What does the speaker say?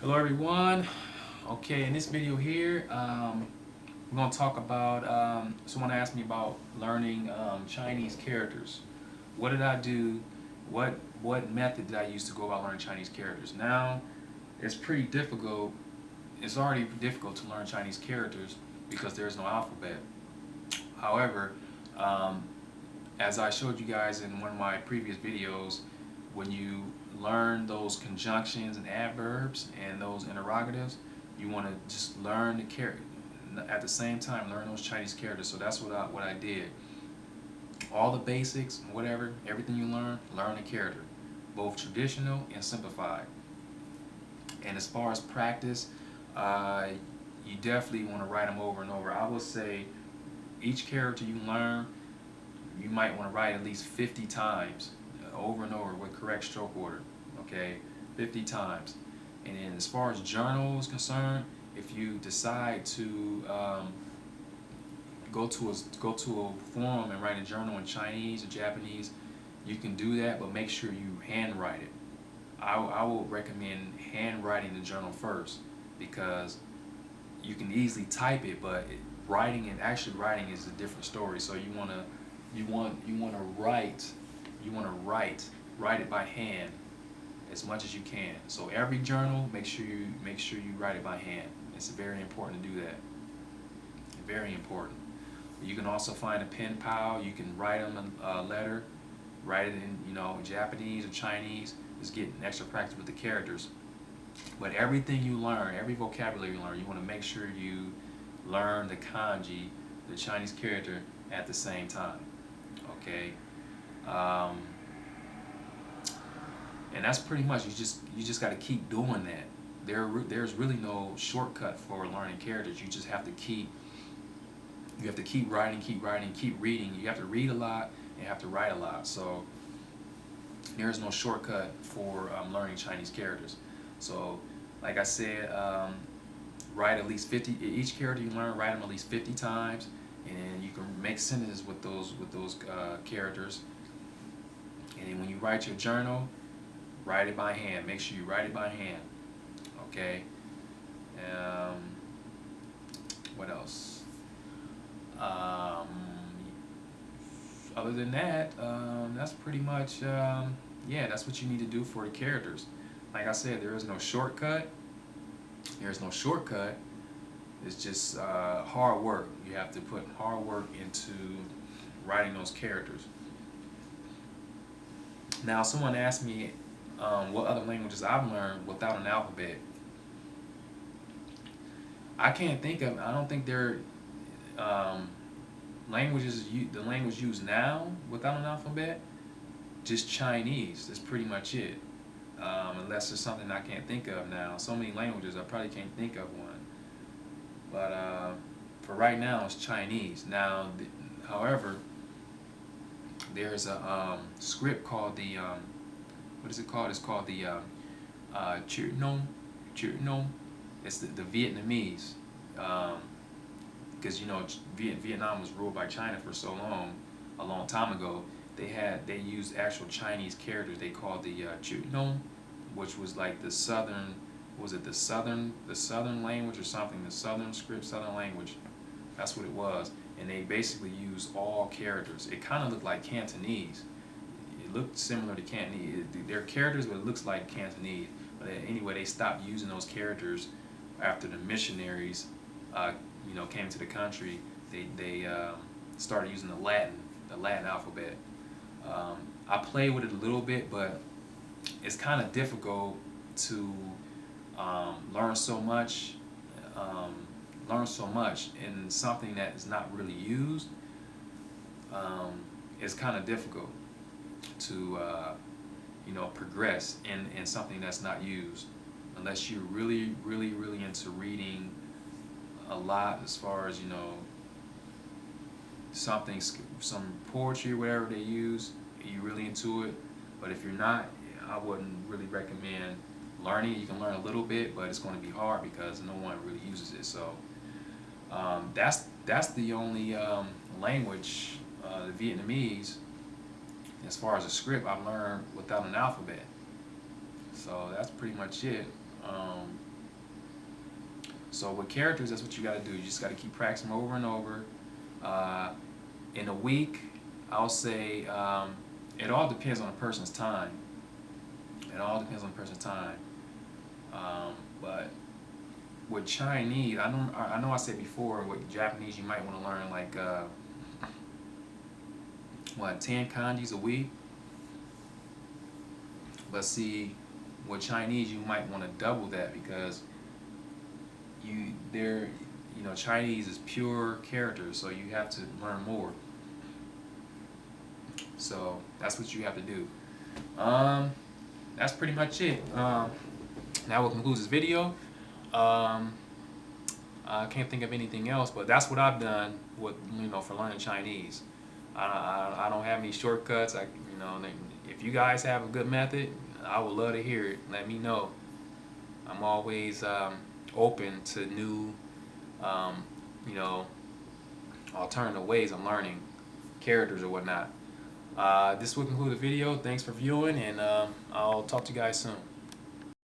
Hello everyone. Okay, in this video here, we're going to talk about, someone asked me about learning Chinese characters. What did I do? What method did I use to go about learning Chinese characters? Now, it's pretty difficult. It's already difficult to learn Chinese characters because there's no alphabet. However, um, as I showed you guys in one of my previous videos, when you learn those conjunctions and adverbs and those interrogatives, you want to just learn the character at the same time, learn those Chinese characters. So that's what I did. All the basics, whatever, everything you learn the character, both traditional and simplified. And as far as practice, uh, you definitely want to write them over and over. I would say each character you learn, you might want to write at least 50 times, over and over with correct stroke order, okay, 50 times. And then as far as journal is concerned, if you decide to go to a forum and write a journal in Chinese or Japanese, you can do that, but make sure you handwrite it. I will recommend handwriting the journal first, because you can easily type it, but writing and actually writing is a different story. So you want to write it by hand as much as you can. So every journal, make sure you write it by hand. It's very important to do that. Very important. You can also find a pen pal. You can write them a letter, write it in Japanese or Chinese. Just get extra practice with the characters. But everything you learn, every vocabulary you learn, you want to make sure you learn the kanji, the Chinese character, at the same time. Okay. Um, and that's pretty much, you just got to keep doing that. There's really no shortcut for learning characters. You have to keep writing, keep reading. You have to read a lot and you have to write a lot. So there is no shortcut for learning Chinese characters. So like I said, write at least 50, each character you learn, write them at least 50 times, and then you can make sentences with those characters. And then when you write your journal, write it by hand. Make sure you write it by hand. Okay. Um, what else? Um, Other than that, that's pretty much, yeah, that's what you need to do for the characters. Like I said, there is no shortcut. There's no shortcut. It's just hard work. You have to put hard work into writing those characters. Now, someone asked me what other languages I've learned without an alphabet. I don't think there are the language used now without an alphabet. Just Chinese. That's pretty much it. Unless there's something I can't think of now. So many languages, I probably can't think of one. But for right now, it's Chinese. Now, however, there's a script called the what is it called? It's called the Chữ Nôm. Chữ Nôm. It's the Vietnamese. Because Vietnam was ruled by China for so long, a long time ago. They used actual Chinese characters. They called the Chữ Nôm, which was like the southern, was it the southern language or something, the southern script, southern language. That's what it was. And they basically used all characters. It kind of looked like Cantonese. It looked similar to Cantonese. They're characters, but it looks like Cantonese. But anyway, they stopped using those characters after the missionaries, came to the country. They started using the Latin alphabet. I play with it a little bit, but it's kind of difficult to learn so much, in something that is not really used. It's kind of difficult to progress in something that's not used, unless you're really, really, really into reading a lot, as far as something, some poetry or whatever they use. You're really into it. But if you're not, I wouldn't really recommend learning. You can learn a little bit, but it's going to be hard because no one really uses it. So that's the only language, the Vietnamese, as far as a script, I've learned without an alphabet. So that's pretty much it. So with characters, that's what you got to do. You just got to keep practicing over and over. In a week, I'll say it all depends on a person's time. It all depends on the person's time. But with Chinese, I know I said before, with Japanese you might want to learn like 10 kanjis a week. But see, with Chinese you might want to double that, because Chinese is pure characters, so you have to learn more. So that's what you have to do. That's pretty much it. Now we'll conclude this video. I can't think of anything else, but that's what I've done with for learning Chinese. I don't have any shortcuts. If you guys have a good method, I would love to hear it. Let me know. I'm always open to new, alternative ways of learning characters or whatnot. This will conclude the video. Thanks for viewing, and I'll talk to you guys soon.